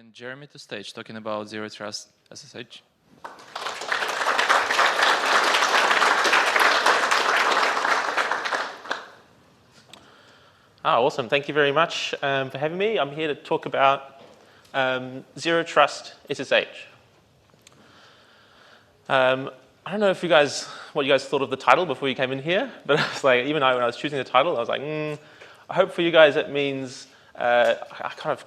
and Jeremy to stage talking about Zero Trust SSH. Awesome. Thank you very much for having me. I'm here to talk about Zero Trust SSH. I don't know if what you guys thought of the title before you came in here, but I was like, even when I was choosing the title, I was like, I hope for you guys it means, I kind of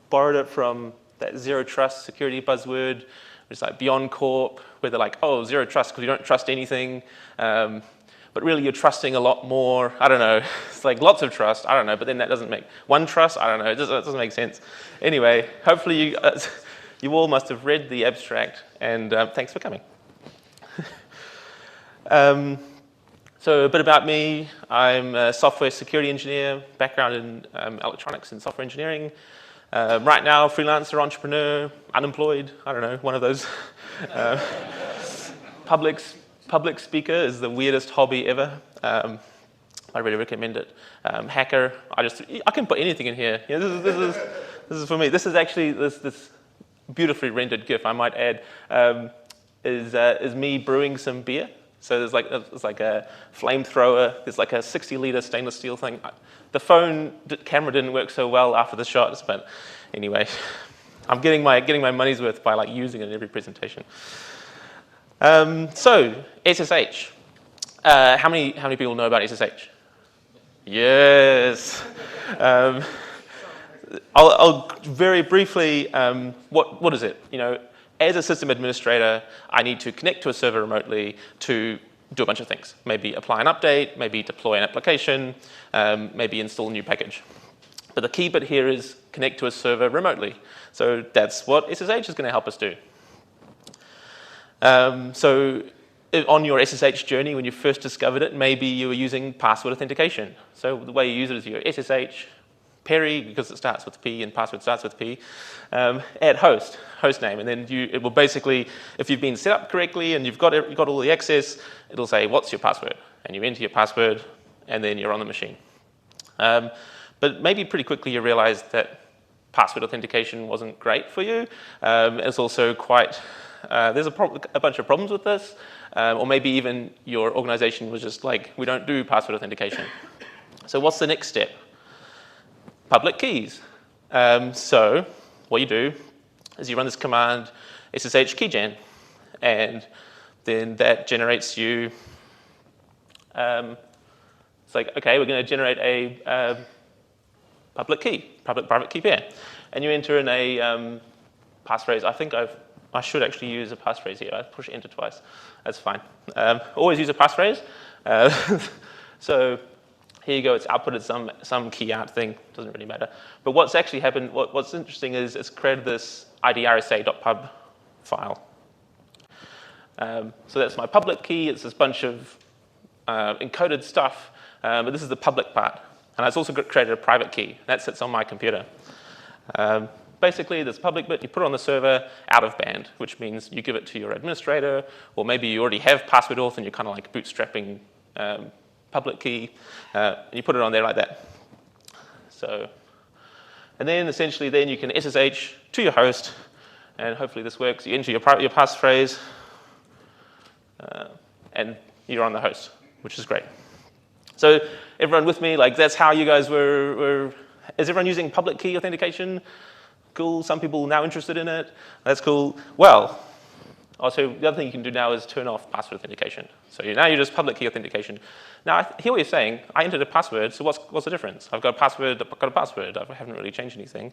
borrowed it from that Zero Trust security buzzword. It's like Beyond Corp, where they're like, oh, Zero Trust because you don't trust anything. But really you're trusting a lot more. I don't know. It's like lots of trust. I don't know. But then that doesn't make one trust. I don't know. It doesn't make sense. Anyway, hopefully you all must have read the abstract. And thanks for coming. So a bit about me. I'm a software security engineer, background in electronics and software engineering. Right now, freelancer, entrepreneur, unemployed. I don't know, one of those. Public speaker is the weirdest hobby ever. I really recommend it. Hacker, I can put anything in here. You know, this is for me. This is actually this beautifully rendered GIF, I might add, is me brewing some beer. So there's like a flamethrower. There's like a 60-liter stainless steel thing. The camera didn't work so well after the shots, but anyway, I'm getting my money's worth by like using it in every presentation. So SSH. How many people know about SSH? Yes. I'll very briefly. What is it? You know, as a system administrator, I need to connect to a server remotely to do a bunch of things. Maybe apply an update, maybe deploy an application, maybe install a new package. But the key bit here is connect to a server remotely. So that's what SSH is going to help us do. So on your SSH journey, when you first discovered it, maybe you were using password authentication. So the way you use it is your SSH, Perry, because it starts with P and password starts with P, add host name. And then it will basically, if you've been set up correctly and you've got all the access, it'll say, what's your password? And you enter your password, and then you're on the machine. But maybe pretty quickly you realize that password authentication wasn't great for you. It's also quite... there's a bunch of problems with this, or maybe even your organization was just like, we don't do password authentication. So what's the next step? Public keys. So what you do is you run this command, SSH Keygen, and then that generates you, it's like, okay, we're going to generate a public key, private key pair. And you enter in a passphrase. I think I should actually use a passphrase here. I push enter twice. That's fine. Always use a passphrase. So here you go. It's outputted some key out thing. Doesn't really matter. But what's actually happened? What's interesting is it's created this idrsa.pub file. So that's my public key. It's this bunch of encoded stuff. But this is the public part. And it's also created a private key. That sits on my computer. Basically, this public bit, you put it on the server out of band, which means you give it to your administrator, or maybe you already have password auth and you're kind of like bootstrapping public key, and you put it on there like that. So, and then essentially then you can SSH to your host, and hopefully this works. You enter your passphrase, and you're on the host, which is great. So everyone with me, like that's how you guys were is everyone using public key authentication? Cool. Some people now interested in it. That's cool. Well, also the other thing you can do now is turn off password authentication. So now you're just public key authentication. Now I hear what you're saying. I entered a password. So what's the difference? I've got a password. I've got a password. I haven't really changed anything.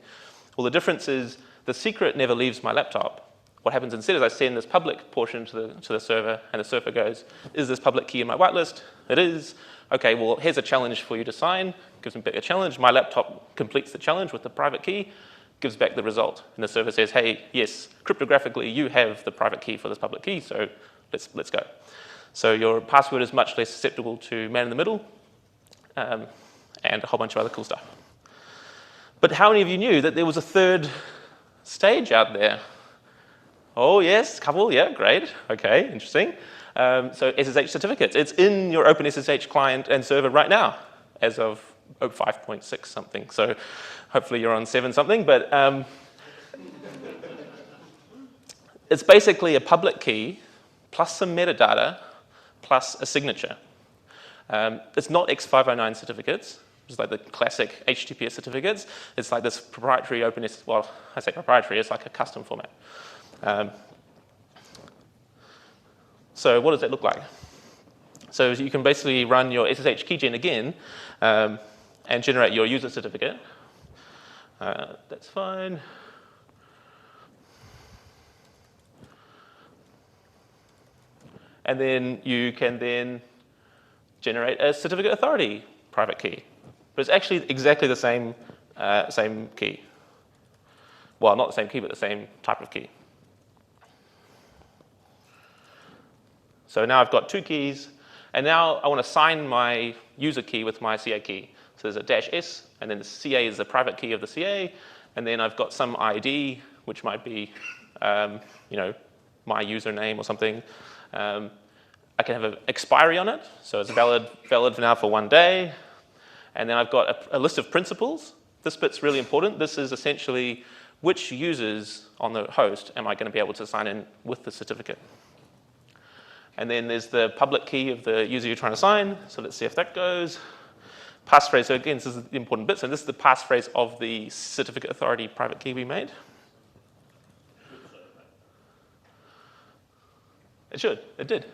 Well, the difference is the secret never leaves my laptop. What happens instead is I send this public portion to the server, and the server goes, is this public key in my whitelist? It is. Okay, well, here's a challenge for you to sign. Gives me back a challenge. My laptop completes the challenge with the private key, gives back the result. And the server says, hey, yes, cryptographically, you have the private key for this public key, so let's go. So your password is much less susceptible to man in the middle, and a whole bunch of other cool stuff. But how many of you knew that there was a third stage out there? Oh, yes, couple, yeah, great. Okay, interesting. So SSH certificates. It's in your OpenSSH client and server right now, as of 5.6 something. So hopefully you're on 7 something. But it's basically a public key plus some metadata plus a signature. It's not X509 certificates, which is like the classic HTTPS certificates. It's like this proprietary well, I say proprietary, it's like a custom format. So what does that look like? So you can basically run your SSH Keygen again and generate your user certificate. That's fine. And then you can then generate a certificate authority private key. But it's actually exactly the same key. Well, not the same key, but the same type of key. So now I've got two keys, and now I want to sign my user key with my CA key. So there's a -S, and then the CA is the private key of the CA, and then I've got some ID, which might be, my username or something. I can have an expiry on it, so it's valid for now for 1 day. And then I've got a list of principals. This bit's really important. This is essentially which users on the host am I going to be able to sign in with the certificate. And then there's the public key of the user you're trying to sign. So let's see if that goes. Passphrase, so again, this is the important bit. So this is the passphrase of the certificate authority private key we made. It should, it did.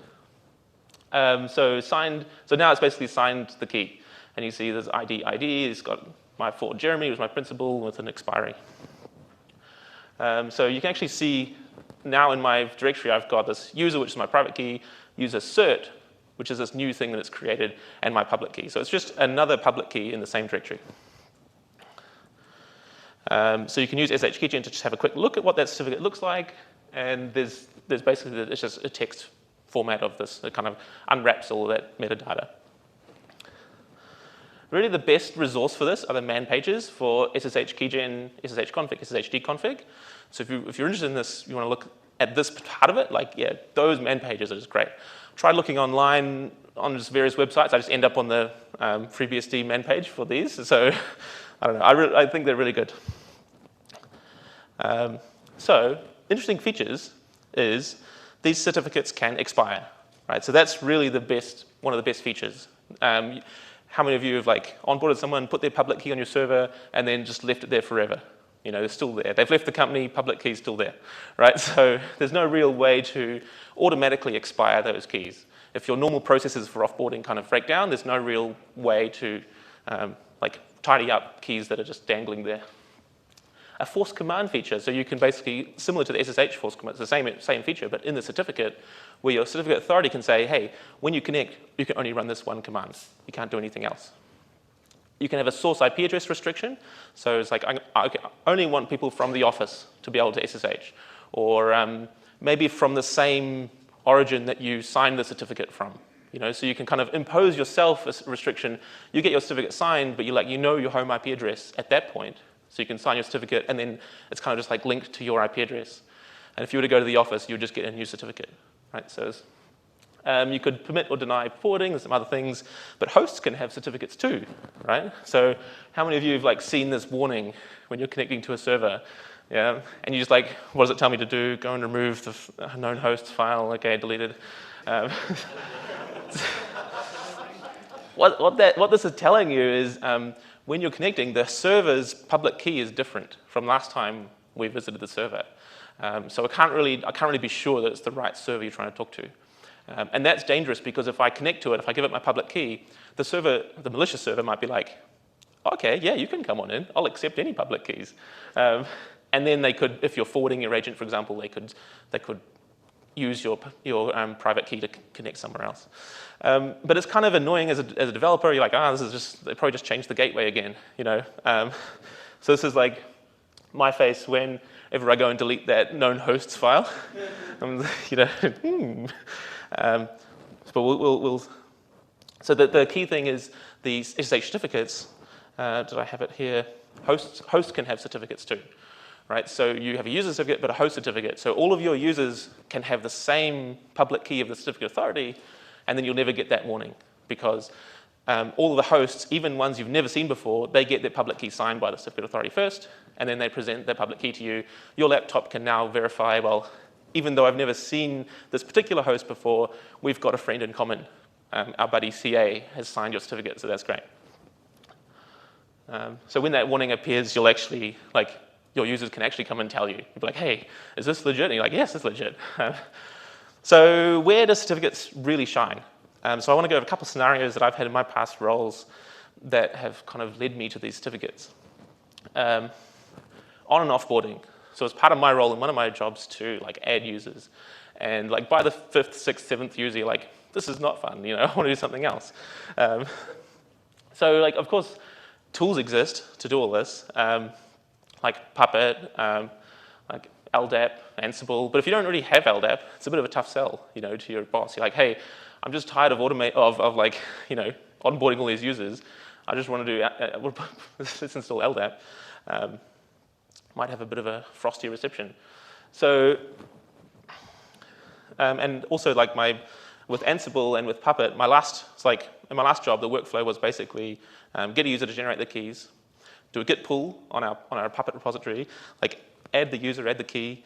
So now it's basically signed the key. And you see there's ID, it's got my for Jeremy, who's my principal, with an expiry. So you can actually see now in my directory, I've got this user, which is my private key, user cert, which is this new thing that it's created, and my public key. So it's just another public key in the same directory. So you can use SSH Keygen to just have a quick look at what that certificate looks like. And there's basically, it's just a text format of this. It kind of unwraps all of that metadata. Really the best resource for this are the man pages for SSH Keygen, SSH Config, SSH Config. So if you're interested in this, you want to look at this part of it, those man pages are just great. Tried looking online on just various websites. I just end up on the FreeBSD man page for these. So I don't know. I think they're really good. So interesting features is these certificates can expire, right? So that's really one of the best features. How many of you have onboarded someone, put their public key on your server, and then just left it there forever? They're still there. They've left the company, public key's still there, right? So there's no real way to automatically expire those keys. If your normal processes for offboarding kind of break down, there's no real way to tidy up keys that are just dangling there. A force command feature, so you can basically, similar to the SSH force command, it's the same feature, but in the certificate, where your certificate authority can say, hey, when you connect, you can only run this one command. You can't do anything else. You can have a source IP address restriction. So it's I only want people from the office to be able to SSH. Or maybe from the same origin that you signed the certificate from. So you can kind of impose yourself a restriction. You get your certificate signed, but you know your home IP address at that point. So you can sign your certificate, and then it's kind of just linked to your IP address. And if you were to go to the office, you would just get a new certificate, right? So you could permit or deny forwarding. There's some other things, but hosts can have certificates too, right? So how many of you have seen this warning when you're connecting to a server? Yeah, and you just what does it tell me to do? Go and remove the known hosts file. Okay, deleted. What this is telling you is when you're connecting, the server's public key is different from last time we visited the server. So I can't really be sure that it's the right server you're trying to talk to. And that's dangerous because if I connect to it, if I give it my public key, the malicious server might be okay, yeah, you can come on in. I'll accept any public keys. And then they could, if you're forwarding your agent, for example, they could use your private key to connect somewhere else. But it's kind of annoying as a developer. You're they probably just changed the gateway again, So this is my face whenever I go and delete that known hosts file. But so the key thing is the SSH certificates. Did I have it here? Hosts can have certificates too. Right, so you have a user certificate, but a host certificate. So all of your users can have the same public key of the certificate authority, and then you'll never get that warning because all of the hosts, even ones you've never seen before, they get their public key signed by the certificate authority first, and then they present their public key to you. Your laptop can now verify, well, even though I've never seen this particular host before, we've got a friend in common. Our buddy CA has signed your certificate, so that's great. So when that warning appears, you'll actually, like, your users can actually come and tell you. You'll be like, hey, is this legit? And you're like, yes, it's legit. So where do certificates really shine? So I want to go over a couple of scenarios that I've had in my past roles that have kind of led me to these certificates. On and offboarding. So as part of my role in one of my jobs to like add users, and like by the 5th, 6th, 7th user, you're like, this is not fun, I want to do something else. So like, of course, tools exist to do all this, like Puppet, like LDAP, Ansible. But if you don't really have LDAP, it's a bit of a tough sell, to your boss. You're like, hey, I'm just tired of like, onboarding all these users. I just want to do, let's install LDAP. Might have a bit of a frosty reception. So, and also like with Ansible and with Puppet, in my last job, the workflow was basically get a user to generate the keys, do a git pull on our Puppet repository, like add the user, add the key,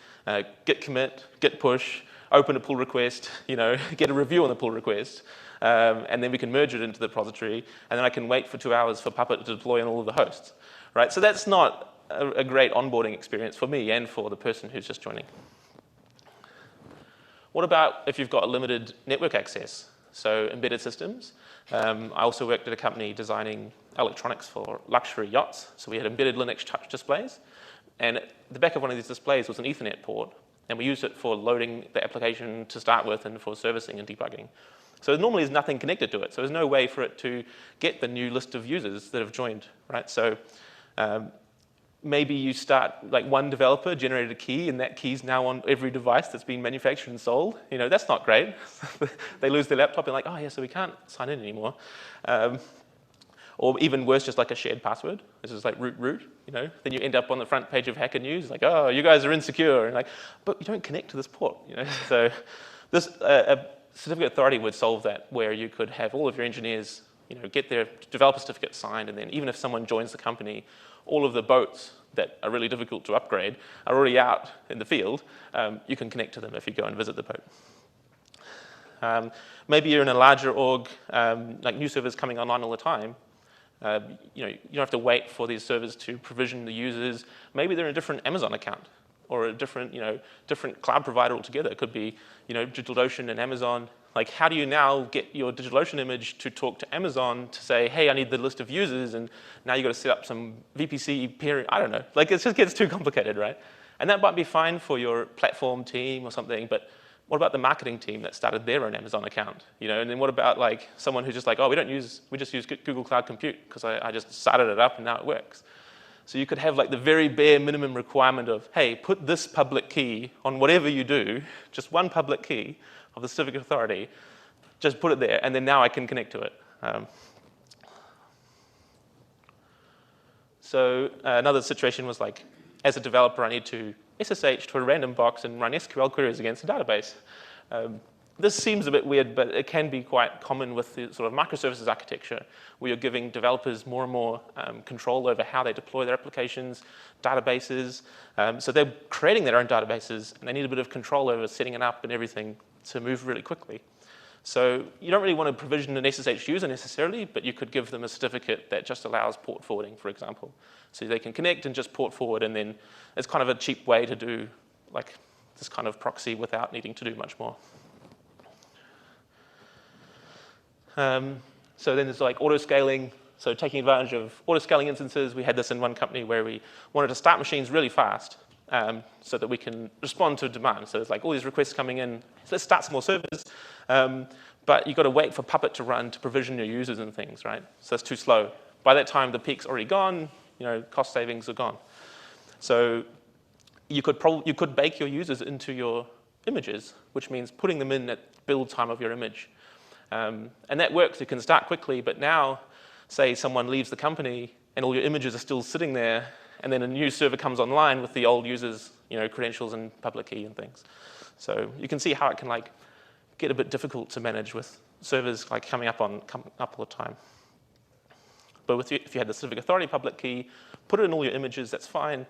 git commit, git push, open a pull request, get a review on the pull request, and then we can merge it into the repository, and then I can wait for 2 hours for Puppet to deploy on all of the hosts, right? So that's not a great onboarding experience for me and for the person who's just joining. What about if you've got limited network access? So embedded systems. I also worked at a company designing electronics for luxury yachts. So we had embedded Linux touch displays. And at the back of one of these displays was an Ethernet port. And we used it for loading the application to start with and for servicing and debugging. So normally there's nothing connected to it. So there's no way for it to get the new list of users that have joined, right? So maybe you start, like one developer generated a key and that key's now on every device that's been manufactured and sold. That's not great. They lose their laptop and like, oh yeah, so we can't sign in anymore. Or even worse, just like a shared password. This is like root, Then you end up on the front page of Hacker News, like, oh, you guys are insecure. And like, but you don't connect to this port, So this certificate authority would solve that, where you could have all of your engineers, get their developer certificate signed, and then even if someone joins the company, all of the boats that are really difficult to upgrade are already out in the field. You can connect to them if you go and visit the boat. Maybe you're in a larger org, like new servers coming online all the time. You don't have to wait for these servers to provision the users. Maybe they're in a different Amazon account or a different, different cloud provider altogether. It could be, DigitalOcean and Amazon. Like, how do you now get your DigitalOcean image to talk to Amazon to say, hey, I need the list of users, and now you've got to set up some VPC peering, I don't know. Like, it just gets too complicated, right? And that might be fine for your platform team or something, but what about the marketing team that started their own Amazon account? And then what about like someone who's just like, oh, we just use Google Cloud Compute because I just started it up and now it works. So you could have like the very bare minimum requirement of, hey, put this public key on whatever you do, just one public key of the certificate authority, just put it there, and then now I can connect to it. So another situation was like, as a developer, I need to SSH to a random box and run SQL queries against a database. This seems a bit weird, but it can be quite common with the sort of microservices architecture, where you're giving developers more and more control over how they deploy their applications, databases. So they're creating their own databases, and they need a bit of control over setting it up and everything to move really quickly. So you don't really want to provision an SSH user necessarily, but you could give them a certificate that just allows port forwarding, for example. So they can connect and just port forward, and then it's kind of a cheap way to do like this kind of proxy without needing to do much more. So then there's like auto-scaling. So taking advantage of auto-scaling instances, we had this in one company where we wanted to start machines really fast so that we can respond to demand. So there's like all these requests coming in. So let's start some more servers. But you've got to wait for Puppet to run to provision your users and things, right? So that's too slow. By that time, the peak's already gone. Cost savings are gone. So you could bake your users into your images, which means putting them in at build time of your image. And that works. You can start quickly, but now, say someone leaves the company and all your images are still sitting there, and then a new server comes online with the old users' credentials and public key and things. So you can see how it can like get a bit difficult to manage with servers like coming up all the time. But if you had the certificate authority public key, put it in all your images, that's fine.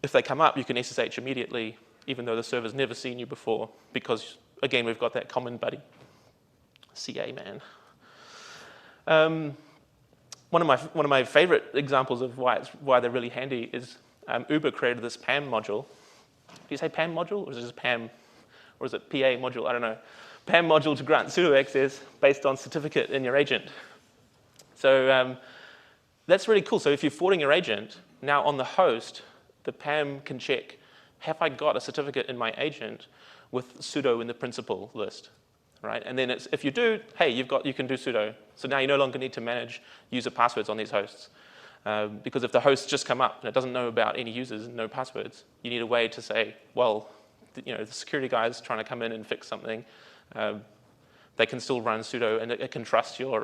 If they come up, you can SSH immediately, even though the server's never seen you before, because, again, we've got that common buddy. CA, man. One of my favorite examples of why they're really handy is Uber created this PAM module. Do you say PAM module, or is it just PAM, or is it PA module? I don't know. PAM module to grant sudo access based on certificate in your agent. So that's really cool. So if you're forwarding your agent, now on the host, the PAM can check, have I got a certificate in my agent with sudo in the principal list, right? And then if you do, hey, you can do sudo. So now you no longer need to manage user passwords on these hosts. Because if the hosts just come up and it doesn't know about any users and no passwords, you need a way to say, well, the security guy is trying to come in and fix something. They can still run sudo and it can trust your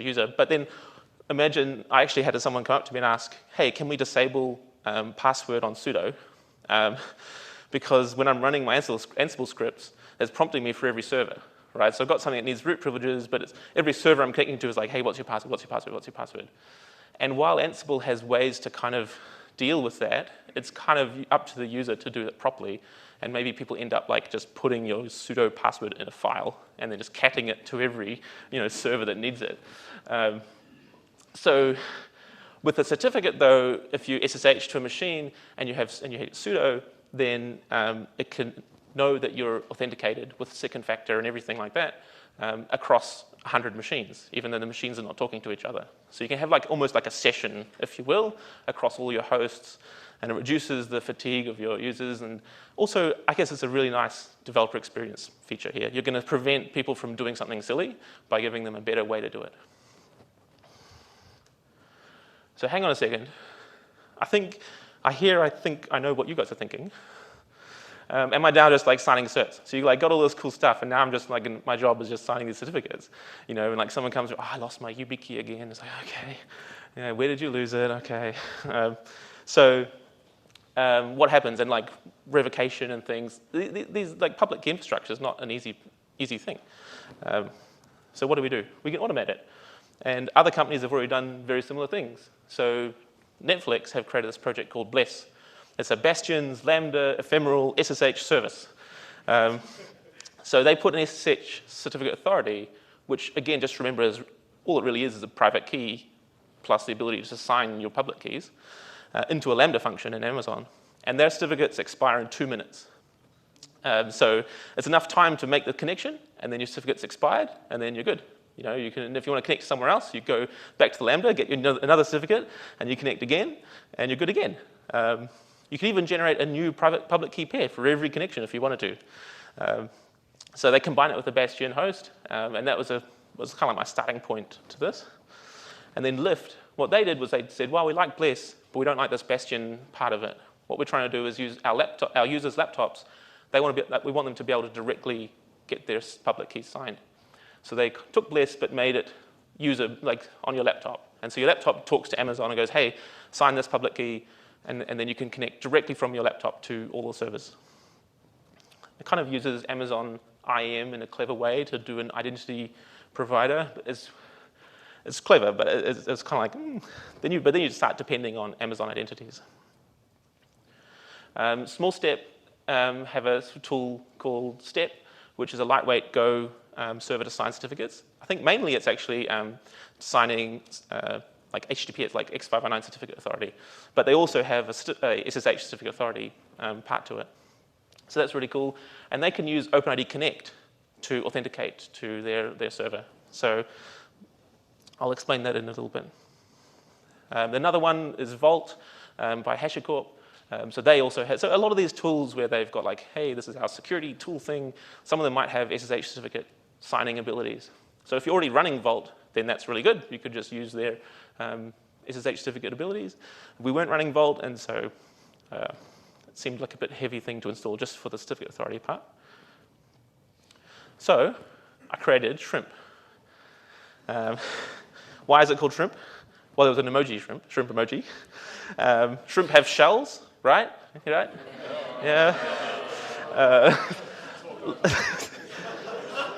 user. But then imagine I actually had someone come up to me and ask, hey, can we disable password on sudo? Because when I'm running my Ansible scripts, it's prompting me for every server, right? So I've got something that needs root privileges, but every server I'm connecting to is like, hey, what's your password, what's your password, what's your password? And while Ansible has ways to kind of deal with that, it's kind of up to the user to do it properly. And maybe people end up like just putting your sudo password in a file and then just catting it to every server that needs it. So with a certificate, though, if you SSH to a machine and you hit sudo, then it can know that you're authenticated with second factor and everything like that across 100 machines, even though the machines are not talking to each other. So you can have almost like a session, if you will, across all your hosts, and it reduces the fatigue of your users. And also, I guess it's a really nice developer experience feature here. You're going to prevent people from doing something silly by giving them a better way to do it. So hang on a second. I think I know what you guys are thinking. Am I now just signing certs? So you got all this cool stuff, and now I'm just my job is just signing these certificates, and someone comes, oh, I lost my YubiKey again. It's like, okay, where did you lose it? Okay, so what happens? And revocation and things. These public key infrastructure is not an easy thing. So what do? We can automate it, and other companies have already done very similar things. So Netflix have created this project called Bless. It's a Bastion's Lambda ephemeral SSH service. So they put an SSH certificate authority, which again, just remember, all it really is a private key plus the ability to assign your public keys into a Lambda function in Amazon. And their certificates expire in 2 minutes. So it's enough time to make the connection, and then your certificate's expired, and then you're good. You can, if you want to connect to somewhere else, you go back to the Lambda, get another certificate, and you connect again, and you're good again. You can even generate a new private public key pair for every connection if you wanted to. So they combine it with the Bastion host, and that was kind of like my starting point to this. And then Lyft, what they did was they said, well, we like Bless, but we don't like this Bastion part of it. What we're trying to do is use our users' laptops. We want them to be able to directly get their public keys signed. So they took Bless but made it user on your laptop. And so your laptop talks to Amazon and goes, hey, sign this public key, and then you can connect directly from your laptop to all the servers. It kind of uses Amazon IAM in a clever way to do an identity provider. It's clever, but it's kind of then you start depending on Amazon identities. Small Step have a tool called Step, which is a lightweight Go server to sign certificates. I think mainly it's actually signing HTTPS, X509 certificate authority. But they also have a SSH certificate authority part to it. So that's really cool. And they can use OpenID Connect to authenticate to their server. So I'll explain that in a little bit. Another one is Vault by HashiCorp. So they also have, so a lot of these tools where they've got hey, this is our security tool thing, some of them might have SSH certificate signing abilities. So if you're already running Vault, then that's really good. You could just use their SSH certificate abilities. We weren't running Vault, and so it seemed like a bit heavy thing to install just for the certificate authority part. So I created Shrimp. Why is it called Shrimp? Well, there was an emoji, shrimp emoji. Shrimp have shells, right? Right? Yeah.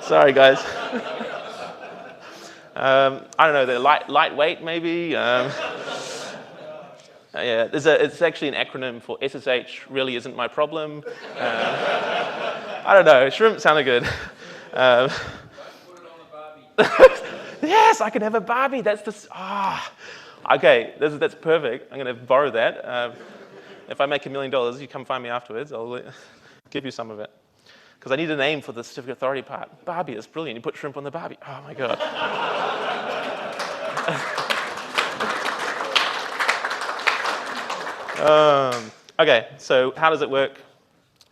Sorry, guys. I don't know, they're lightweight, maybe. Yeah, it's actually an acronym for SSH really isn't my problem. I don't know, shrimp sounded good. Yes, I can have a Barbie. That's the okay. That's perfect. I'm going to borrow that. If I make $1 million, you come find me afterwards. I'll give you some of it because I need a name for the certificate authority part. Barbie is brilliant. You put shrimp on the Barbie. Oh my god. Okay, so how does it work?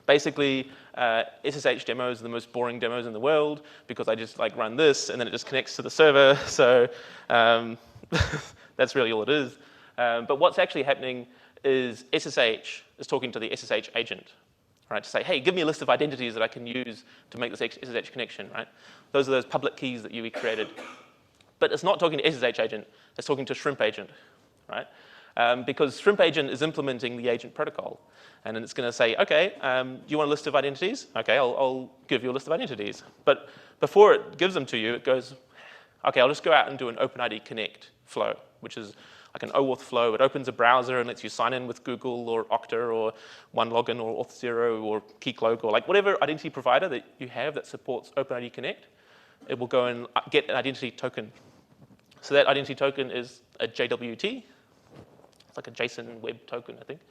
Basically, SSH demos are the most boring demos in the world because I just like run this and then it just connects to the server. So that's really all it is. But what's actually happening is SSH is talking to the SSH agent, right? To say, hey, give me a list of identities that I can use to make this SSH connection, right? Those are those public keys that you recreated. But it's not talking to SSH agent, it's talking to shrimp agent, right? Because shrimp agent is implementing the agent protocol. And then it's going to say, okay, do you want a list of identities? Okay, I'll give you a list of identities. But before it gives them to you, it goes, okay, I'll just go out and do an OpenID connect flow, which is like an OAuth flow. It opens a browser and lets you sign in with Google or Okta or OneLogin or Auth0 or Keycloak or like whatever identity provider that you have that supports OpenID connect. It will go and get an identity token. So that identity token is a JWT. It's like a JSON web token, I think.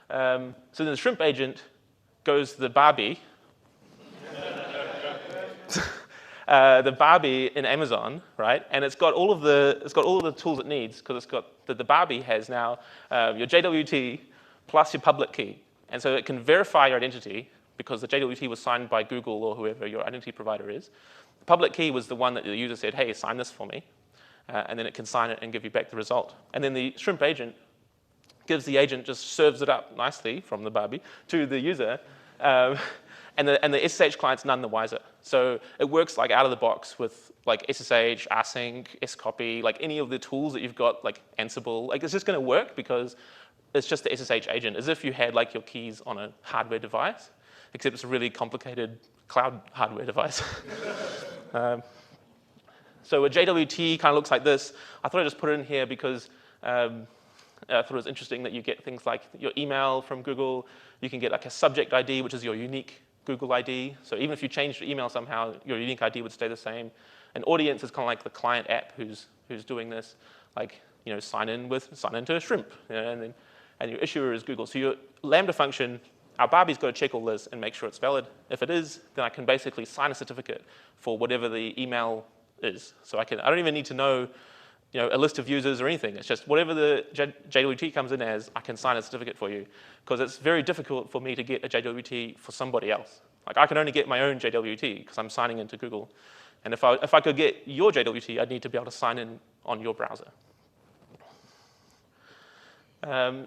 So then the shrimp agent goes to the Barbie, the Barbie in Amazon, right? And it's got all of the tools it needs because it's got the Barbie has now your JWT plus your public key, and so it can verify your identity because the JWT was signed by Google or whoever your identity provider is. The public key was the one that the user said, hey, sign this for me, and then it can sign it and give you back the result. And then the shrimp agent gives the agent, just serves it up nicely from the Barbie to the user, and the SSH client's none the wiser. So it works like out of the box with like SSH, rsync, scopy, like any of the tools that you've got, like Ansible. Like it's just going to work because it's just the SSH agent, as if you had like your keys on a hardware device, except it's a really complicated cloud hardware device. So a JWT kind of looks like this. I thought I'd just put it in here because I thought it was interesting that you get things like your email from Google. You can get like a subject ID, which is your unique Google ID. So even if you changed your email somehow, your unique ID would stay the same. An audience is kind of like the client app who's doing this. Like, you know, sign into a shrimp, you know, and your issuer is Google. So your Lambda function, our Barbie's got to check all this and make sure it's valid. If it is, then I can basically sign a certificate for whatever the email is. So I don't even need to know, you know, a list of users or anything. It's just whatever the JWT comes in as, I can sign a certificate for you. Because it's very difficult for me to get a JWT for somebody else. Like I can only get my own JWT because I'm signing into Google. And if I could get your JWT, I'd need to be able to sign in on your browser.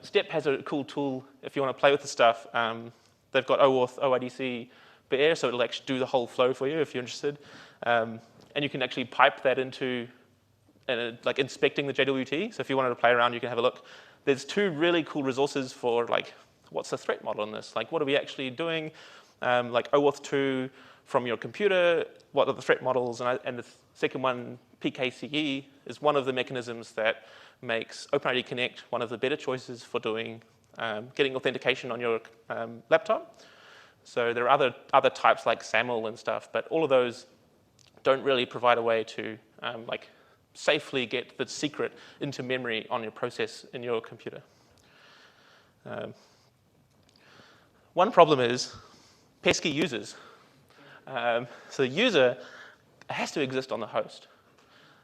Step has a cool tool if you want to play with the stuff. They've got OAuth, OIDC, Bear, so it'll actually do the whole flow for you if you're interested. And you can actually pipe that into like inspecting the JWT. So if you wanted to play around, you can have a look. There's two really cool resources for like, what's the threat model in this? Like, what are we actually doing? Like OAuth 2 from your computer, what are the threat models? And the second one, PKCE, is one of the mechanisms that makes OpenID Connect one of the better choices for doing getting authentication on your laptop. So there are other types like SAML and stuff, but all of those don't really provide a way to like safely get the secret into memory on your process in your computer. One problem is pesky users. So the user has to exist on the host.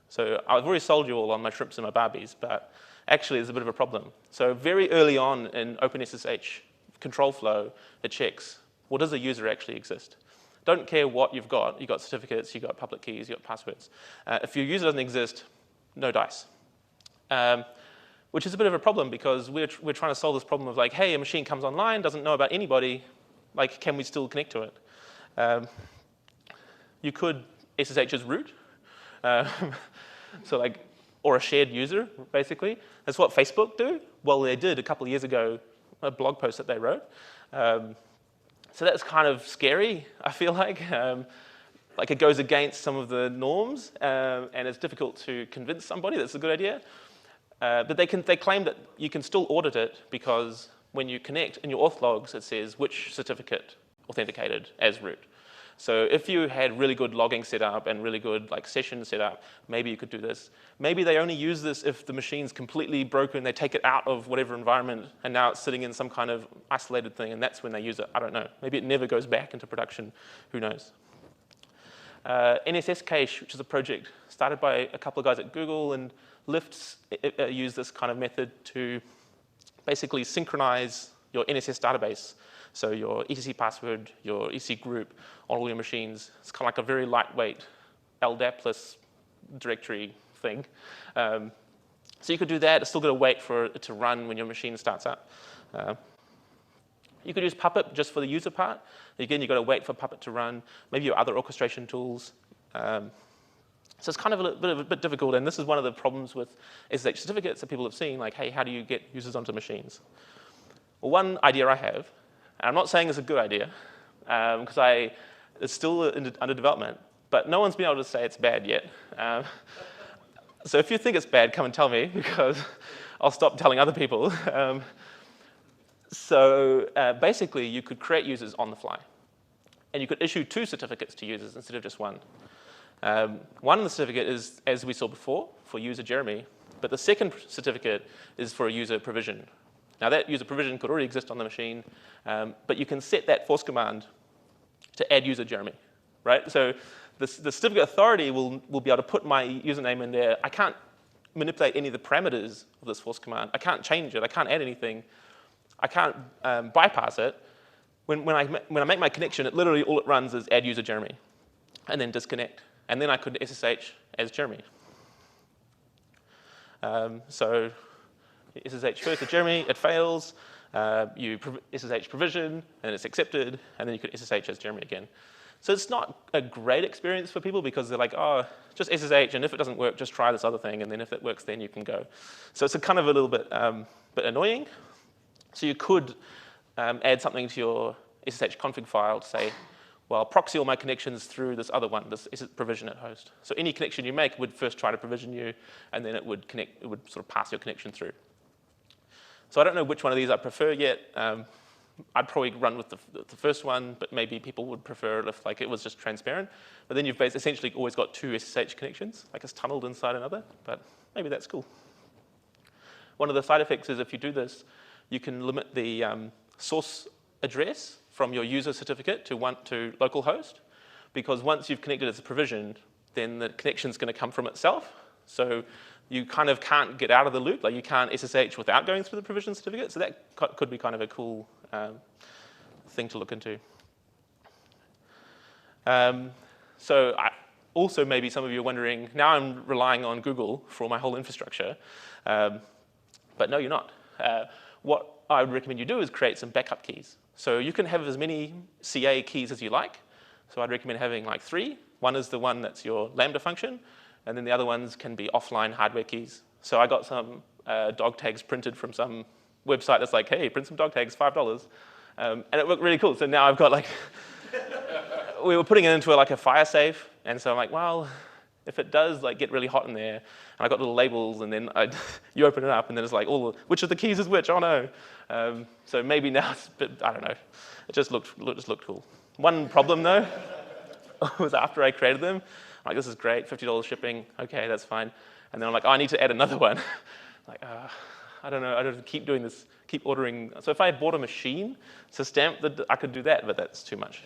So I've already sold you all on my shrimps and my Barbies, but actually there's a bit of a problem. So very early on in OpenSSH control flow, it checks, well, does a user actually exist? Don't care what you've got certificates, you've got public keys, you've got passwords. If your user doesn't exist, no dice. Which is a bit of a problem because we're trying to solve this problem of like, hey, a machine comes online, doesn't know about anybody, like, can we still connect to it? You could SSH as root, so like, or a shared user, basically. That's what Facebook do. Well, they did a couple of years ago, a blog post that they wrote. So that's kind of scary, I feel like. Like it goes against some of the norms, and it's difficult to convince somebody that's a good idea. But they claim that you can still audit it because when you connect in your auth logs, it says which certificate authenticated as root. So if you had really good logging set up and really good session set up, maybe you could do this. Maybe they only use this if the machine's completely broken, they take it out of whatever environment, and now it's sitting in some kind of isolated thing, and that's when they use it. I don't know. Maybe it never goes back into production. Who knows? NSS Cache, which is a project started by a couple of guys at Google, and Lyft use this kind of method to basically synchronize your NSS database. So your ECC password, your ECC group on all your machines. It's kind of like a very lightweight LDAP-less directory thing. So you could do that. It's still got to wait for it to run when your machine starts up. You could use Puppet just for the user part. Again, you've got to wait for Puppet to run. Maybe your other orchestration tools. So it's kind of a bit difficult, and this is one of the problems with SSH certificates that people have seen, like, hey, how do you get users onto machines? Well, one idea I have, and I'm not saying it's a good idea, because it's still under development, but no one's been able to say it's bad yet. So if you think it's bad, come and tell me, because I'll stop telling other people. So basically, you could create users on the fly, and you could issue 2 certificates to users instead of just 1. One of the certificate is, as we saw before, for user Jeremy, but the second certificate is for a user provision. Now that user provision could already exist on the machine, but you can set that force command to add user Jeremy, right? So the certificate authority will be able to put my username in there. I can't manipulate any of the parameters of this force command. I can't change it. I can't add anything. I can't bypass it. When I make my connection, literally all it runs is add user Jeremy, and then disconnect. And then I could SSH as Jeremy. So SSH first to Jeremy, it fails. You SSH provision, and it's accepted, and then you could SSH as Jeremy again. So it's not a great experience for people because they're like, oh, just SSH, and if it doesn't work, just try this other thing, and then if it works, then you can go. So it's kind of a little bit annoying. So you could add something to your SSH config file to say, well, proxy all my connections through this other one, this provision at host. So any connection you make would first try to provision you, and then it would sort of pass your connection through. So I don't know which one of these I prefer yet. I'd probably run with the first one, but maybe people would prefer it if it was just transparent. But then you've essentially always got 2 SSH connections, like it's tunneled inside another, but maybe that's cool. One of the side effects is if you do this, you can limit the source address from your user certificate to localhost, because once you've connected as a provision, then the connection's going to come from itself. So you kind of can't get out of the loop. Like you can't SSH without going through the provision certificate. So that could be kind of a cool thing to look into. So also maybe some of you are wondering, now I'm relying on Google for my whole infrastructure. But no, you're not. What I would recommend you do is create some backup keys. So you can have as many CA keys as you like. So I'd recommend having 3. One is the one that's your Lambda function, and then the other ones can be offline hardware keys. So I got some dog tags printed from some website that's like, hey, print some dog tags, $5. And it worked really cool. So now I've got we were putting it into a fire safe, and so I'm like, well, if it does get really hot in there, and I got little labels, and then you open it up, and then it's which of the keys is which? Oh no. So maybe now it's a bit, I don't know. It just looked cool. One problem though was after I created them, I'm like, this is great, $50 shipping, okay, that's fine. And then I'm like, oh, I need to add another one. I don't know, I don't keep doing this, keep ordering. So if I bought a machine to stamp, I could do that, but that's too much.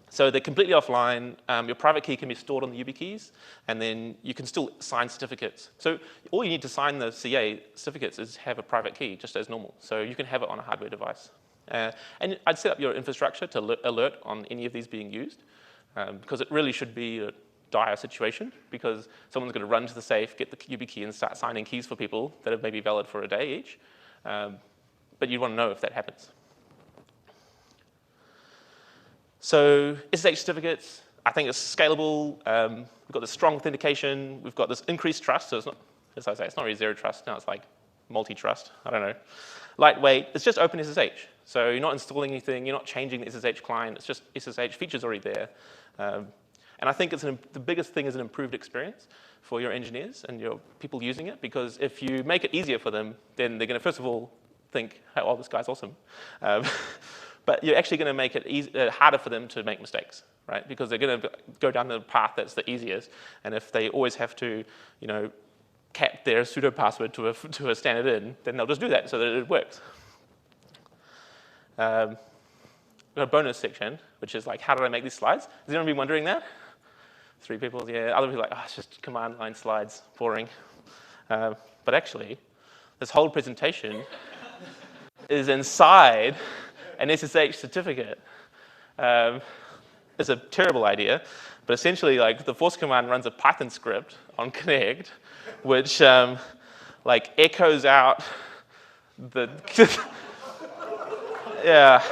So they're completely offline. Your private key can be stored on the YubiKeys, and then you can still sign certificates. So all you need to sign the CA certificates is have a private key, just as normal. So you can have it on a hardware device. And I'd set up your infrastructure to alert on any of these being used, because it really should be a dire situation, because someone's going to run to the safe, get the YubiKey, and start signing keys for people that are maybe valid for a day each. But you want to know if that happens. So SSH certificates, I think it's scalable. We've got this strong authentication. We've got this increased trust. So it's not, as I say, it's not really zero trust. Now it's like MultiTrust. I don't know. Lightweight. It's just OpenSSH. So you're not installing anything. You're not changing the SSH client. It's just SSH features already there. And I think the biggest thing is an improved experience for your engineers and your people using it, because if you make it easier for them, then they're going to, first of all, think, hey, oh, this guy's awesome. But you're actually going to make it harder for them to make mistakes, right? Because they're going to go down the path that's the easiest. And if they always have to, cap their sudo password to a standard in, then they'll just do that so that it works. We've got a bonus section, which is like, how did I make these slides? Has anyone been wondering that? 3 people, yeah. Other people are like, oh, it's just command line slides, boring. But actually, this whole presentation is inside an SSH certificate. It's a terrible idea, but essentially, like, the force command runs a Python script on Connect, which like echoes out the yeah.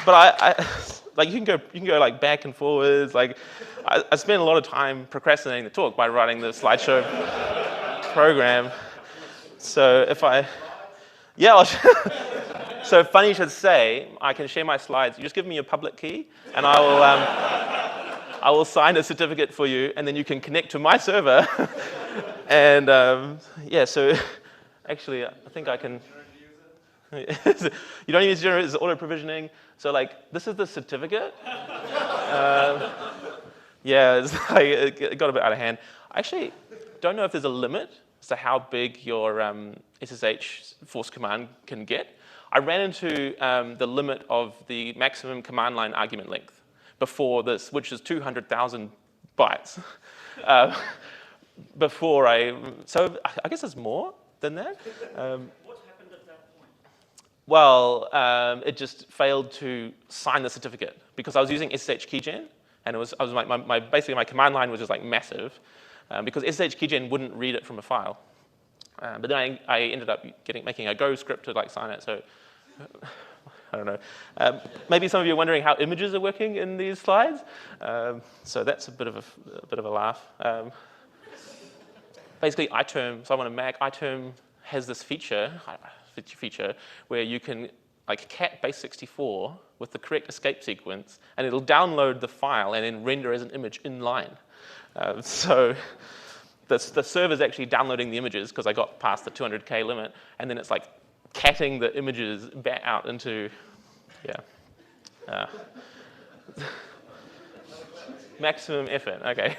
But I like you can go like back and forwards. Like I spent a lot of time procrastinating the talk by writing the slideshow program. So if so funny you should say, I can share my slides. You just give me a public key, and I will sign a certificate for you, and then you can connect to my server. And yeah, so actually, I think I can. You don't even use it. It's auto provisioning. So like, this is the certificate. Yeah, it's like, it got a bit out of hand. I actually don't know if there's a limit as to how big your SSH force command can get. I ran into the limit of the maximum command line argument length before this, which is 200,000 bytes. So I guess it's more than that. What happened at that point? Well, it just failed to sign the certificate because I was using SSH Keygen, and basically my command line was just like massive because SSH Keygen wouldn't read it from a file. But then I ended up making a Go script to like sign it. So I don't know. Maybe some of you are wondering how images are working in these slides. So that's a bit of a laugh. Basically, iTerm. So I'm on a Mac. iTerm has this feature where you can like cat base64 with the correct escape sequence, and it'll download the file and then render as an image in line. So the server's actually downloading the images because I got past the 200K limit, and then it's like catting the images back out into, yeah. Maximum effort, okay.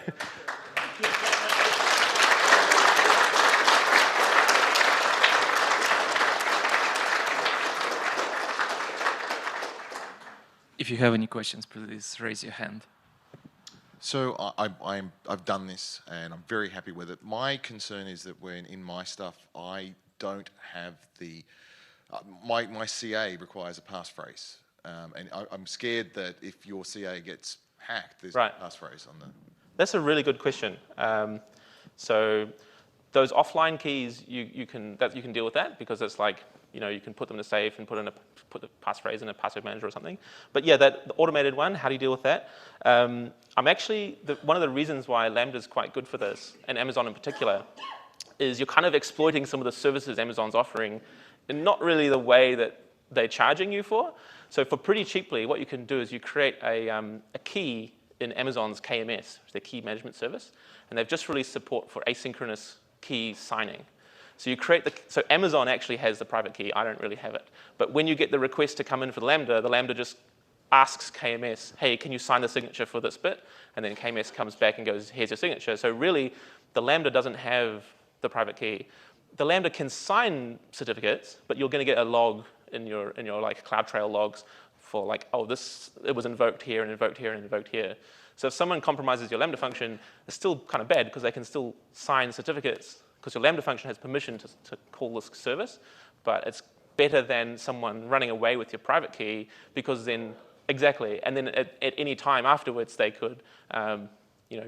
If you have any questions, please raise your hand. So I've done this and I'm very happy with it. My concern is that when in my stuff, I don't have the, my CA requires a passphrase. And I'm scared that if your CA gets hacked, there's right. a passphrase on the... That's a really good question. So those offline keys, you can deal with that because it's like, you can put them in a safe and put the passphrase in a password manager or something. But yeah, the automated one, how do you deal with that? I'm actually, one of the reasons why Lambda is quite good for this, and Amazon in particular, is you're kind of exploiting some of the services Amazon's offering in not really the way that they're charging you for. So for pretty cheaply, what you can do is you create a key in Amazon's KMS, their key management service, and they've just released support for asynchronous key signing. So you create so Amazon actually has the private key. I don't really have it. But when you get the request to come in for the Lambda just asks KMS, hey, can you sign the signature for this bit? And then KMS comes back and goes, here's your signature. So really, the Lambda doesn't have the private key. The Lambda can sign certificates, but you're going to get a log in your like CloudTrail logs for like, oh, it was invoked here and invoked here and invoked here. So if someone compromises your Lambda function, it's still kind of bad because they can still sign certificates because your Lambda function has permission to call this service, but it's better than someone running away with your private key because then, exactly, and then at any time afterwards they could,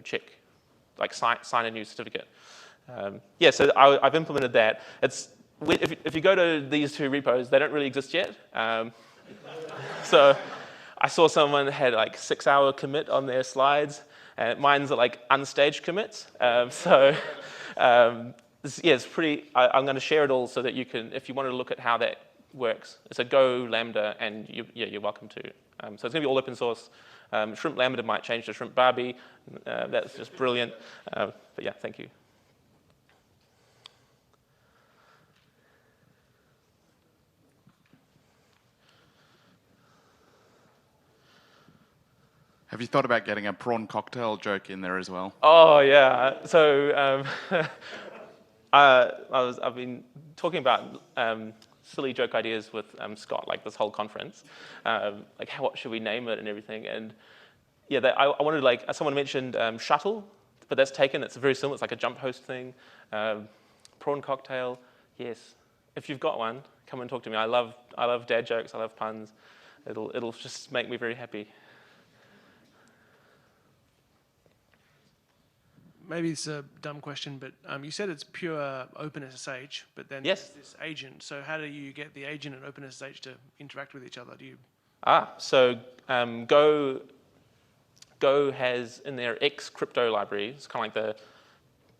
check, like sign a new certificate. Yeah, so I've implemented that. If you go to these two repos, they don't really exist yet. So I saw someone had like 6-hour commit on their slides, and mine's are like unstaged commits. Yeah, it's pretty. I'm going to share it all so that you can, if you wanted to look at how that works. It's a Go Lambda, and you're welcome to. So it's going to be all open source. Shrimp Lambda might change to Shrimp Barbie. That's just brilliant. But yeah, thank you. Have you thought about getting a prawn cocktail joke in there as well? Oh yeah. So I've been talking about silly joke ideas with Scott, like this whole conference, like what should we name it and everything. And yeah, I wanted, like, someone mentioned shuttle, but that's taken. It's very similar. It's like a jump host thing. Prawn cocktail. Yes. If you've got one, come and talk to me. I love dad jokes. I love puns. It'll just make me very happy. Maybe it's a dumb question, but you said it's pure OpenSSH, but then Yes. there's this agent. So how do you get the agent and OpenSSH to interact with each other? Do you? So Go has in their X crypto library, it's kind of like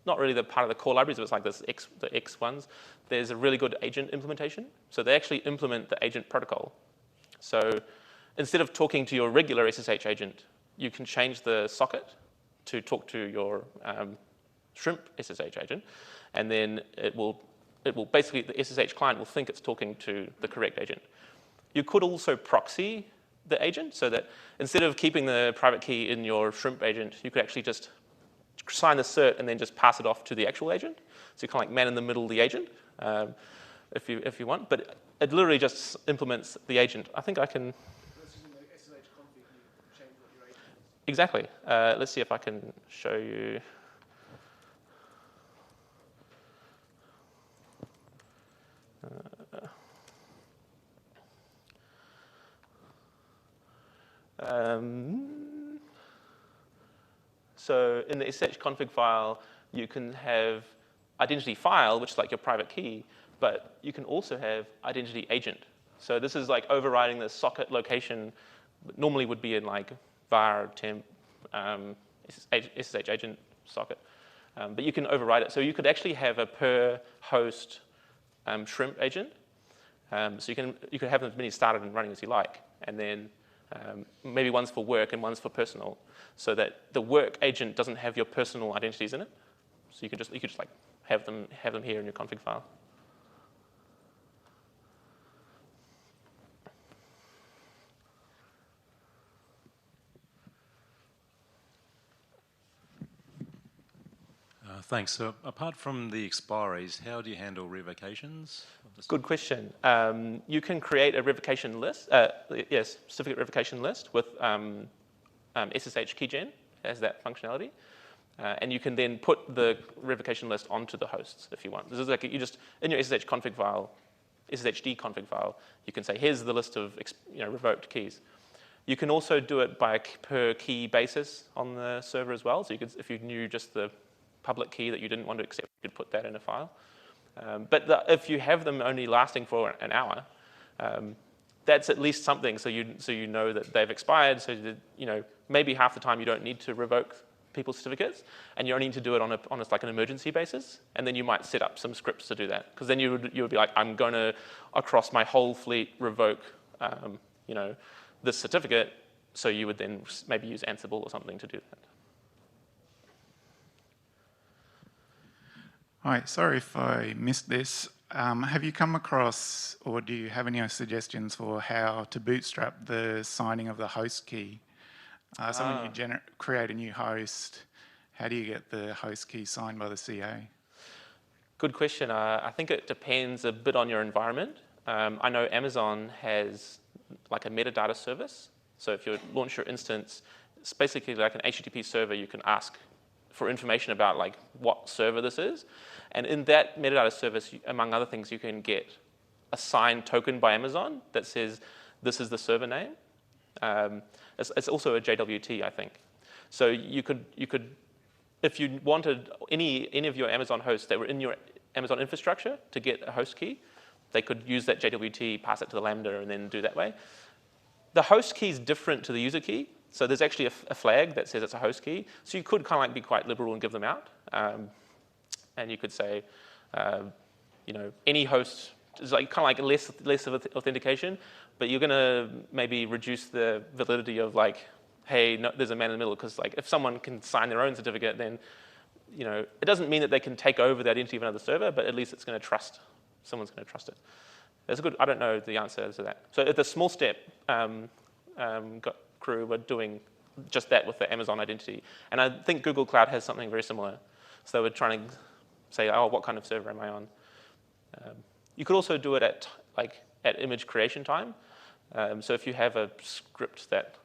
not really the part of the core libraries, but it's like the X ones. There's a really good agent implementation. So they actually implement the agent protocol. So instead of talking to your regular SSH agent, you can change the socket to talk to your Shrimp SSH agent, and then it will basically, the SSH client will think it's talking to the correct agent. You could also proxy the agent, so that instead of keeping the private key in your Shrimp agent, you could actually just sign the cert and then just pass it off to the actual agent. So you kind of like man in the middle the agent, if you want. But it literally just implements the agent. I think I can. SSH Config, you change what your agent is. Exactly. Let's see if I can show you. So in the SSH config file, you can have identity file, which is like your private key, but you can also have identity agent. So this is like overriding the socket location, normally would be in like var temp SSH agent socket, but you can override it. So you could actually have a per host Shrimp agent. So you could have them as many started and running as you like, and then maybe one's for work and one's for personal, so that the work agent doesn't have your personal identities in it. So you could just like have them here in your config file. Thanks. So apart from the expiries, how do you handle revocations? Good question. You can create a revocation list, certificate revocation list with SSH Keygen as that functionality. And you can then put the revocation list onto the hosts if you want. This is like you just, in your SSH config file, SSHD config file, you can say, here's the list of revoked keys. You can also do it by per key basis on the server as well. So you could, if you knew just the public key that you didn't want to accept, you could put that in a file. But if you have them only lasting for an hour, that's at least something. So you know that they've expired. So that, maybe half the time you don't need to revoke people's certificates, and you only need to do it on like an emergency basis. And then you might set up some scripts to do that, because then you would be like, I'm going to across my whole fleet revoke this certificate. So you would then maybe use Ansible or something to do that. Hi, sorry if I missed this. Have you come across, or do you have any suggestions for how to bootstrap the signing of the host key? So when you create a new host, how do you get the host key signed by the CA? Good question. I think it depends a bit on your environment. I know Amazon has like a metadata service. So if you launch your instance, it's basically like an HTTP server. You can ask for information about like what server this is. And in that metadata service, among other things, you can get a signed token by Amazon that says this is the server name. It's also a JWT, I think. So you could, if you wanted any of your Amazon hosts that were in your Amazon infrastructure to get a host key, they could use that JWT, pass it to the Lambda, and then do that way. The host key is different to the user key. So there's actually a flag that says it's a host key. So you could kind of like be quite liberal and give them out. And you could say, any host it's like kind of like less of authentication, but you're going to maybe reduce the validity of like, hey, no, there's a man in the middle, because like if someone can sign their own certificate, then it doesn't mean that they can take over the identity of another server, but at least it's going to trust. Someone's going to trust it. That's a good. I don't know the answer to that. So at the small step crew were doing just that with the Amazon identity, and I think Google Cloud has something very similar. So they were trying to say, oh, what kind of server am I on? You could also do it at image creation time. So if you have a script that,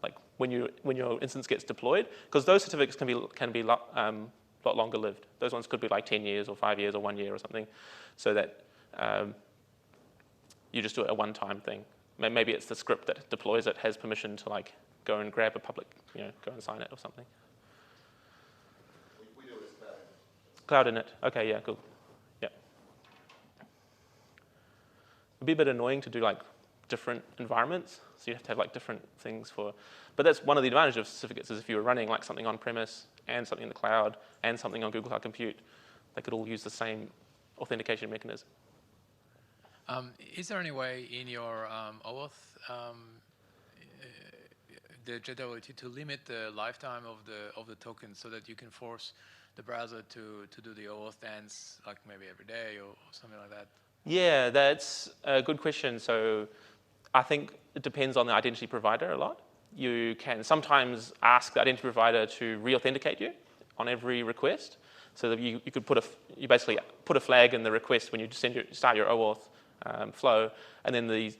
like when your instance gets deployed, because those certificates can be a lot longer lived. Those ones could be like 10 years or 5 years or 1 year or something, so that you just do it a one-time thing. Maybe it's the script that deploys it has permission to like go and grab a public, go and sign it or something. We do it as Cloud init. Okay, yeah, cool. Yeah. It'd be a bit annoying to do like different environments, so you have to have like different things for. But that's one of the advantages of certificates, is if you were running like something on premise and something in the cloud and something on Google Cloud Compute, they could all use the same authentication mechanism. Is there any way in your OAuth, the JWT, to limit the lifetime of the token so that you can force the browser to do the OAuth dance like maybe every day or something like that? Yeah, that's a good question. So I think it depends on the identity provider a lot. You can sometimes ask the identity provider to re-authenticate you on every request. So that you could you basically put a flag in the request when you start your OAuth flow, and then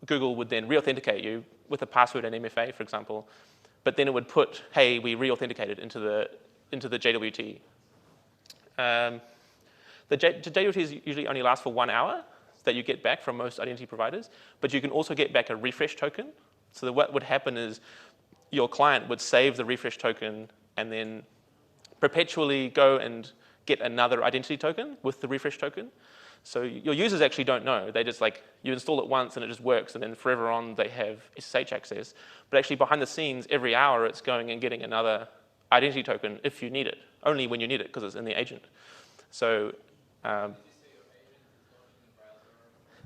Google would then re-authenticate you with a password and MFA, for example. But then it would put, hey, we re-authenticated into the JWT. The JWTs usually only last for 1 hour that you get back from most identity providers, but you can also get back a refresh token. So what would happen is your client would save the refresh token and then perpetually go and get another identity token with the refresh token. So your users actually don't know. They just you install it once and it just works, and then forever on they have SSH access. But actually behind the scenes, every hour it's going and getting another identity token if you need it, only when you need it because it's in the agent. So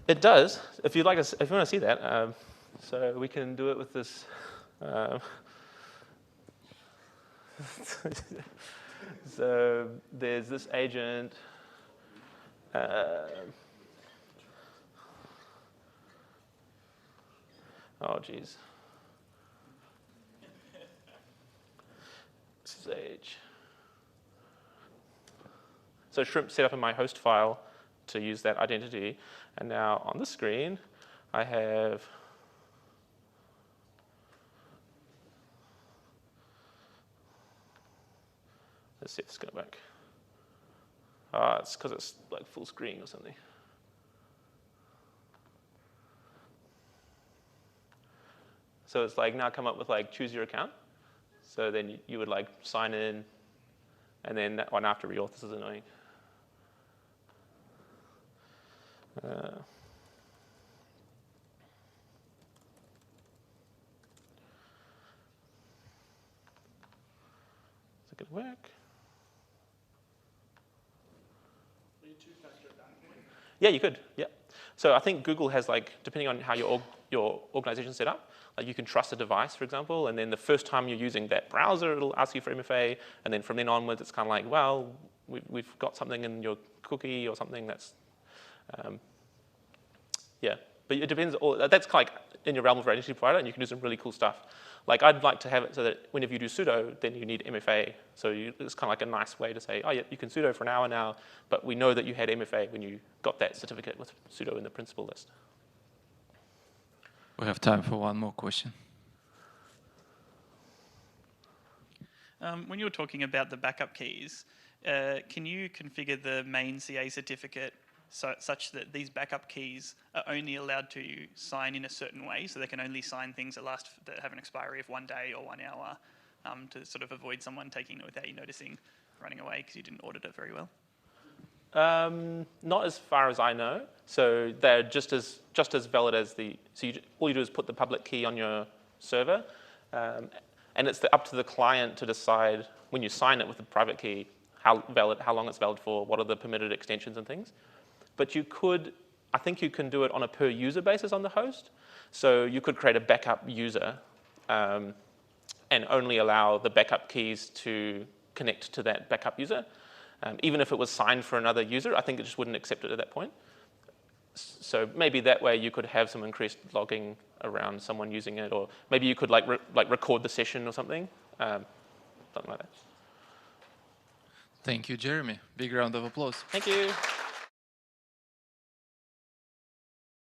it does. If you want to see that, so we can do it with this. So there's this agent. Oh, geez. SSH. So Shrimp set up in my host file to use that identity. And now on the screen, I have let's see if it's going to work. It's because it's like full screen or something. So it's now come up with choose your account. So then you would sign in, and then that one after reauth. This is annoying. Is it going to work? Yeah, you could. Yeah. So I think Google has depending on how your organization's set up, you can trust a device, for example, and then the first time you're using that browser, it'll ask you for MFA, and then from then onwards, it's kind of well, we've got something in your cookie or something that's, yeah. But it depends. That's in your realm of identity provider, and you can do some really cool stuff. I'd like to have it so that whenever you do sudo, then you need MFA. So it's kind of a nice way to say, oh yeah, you can sudo for an hour now, but we know that you had MFA when you got that certificate with sudo in the principal list. We have time for one more question. When you were talking about the backup keys, can you configure the main CA certificate such that these backup keys are only allowed to sign in a certain way, so they can only sign things that have an expiry of 1 day or 1 hour, to sort of avoid someone taking it without you noticing, running away because you didn't audit it very well? Not as far as I know. So they're just as valid as all you do is put the public key on your server, and it's up to the client to decide when you sign it with the private key how long it's valid for, what are the permitted extensions and things. But you could I think you can do it on a per user basis on the host. So you could create a backup user and only allow the backup keys to connect to that backup user. Even if it was signed for another user, I think it just wouldn't accept it at that point. So maybe that way you could have some increased logging around someone using it, or maybe you could like record the session or something, something like that. Thank you, Jeremy. Big round of applause. Thank you.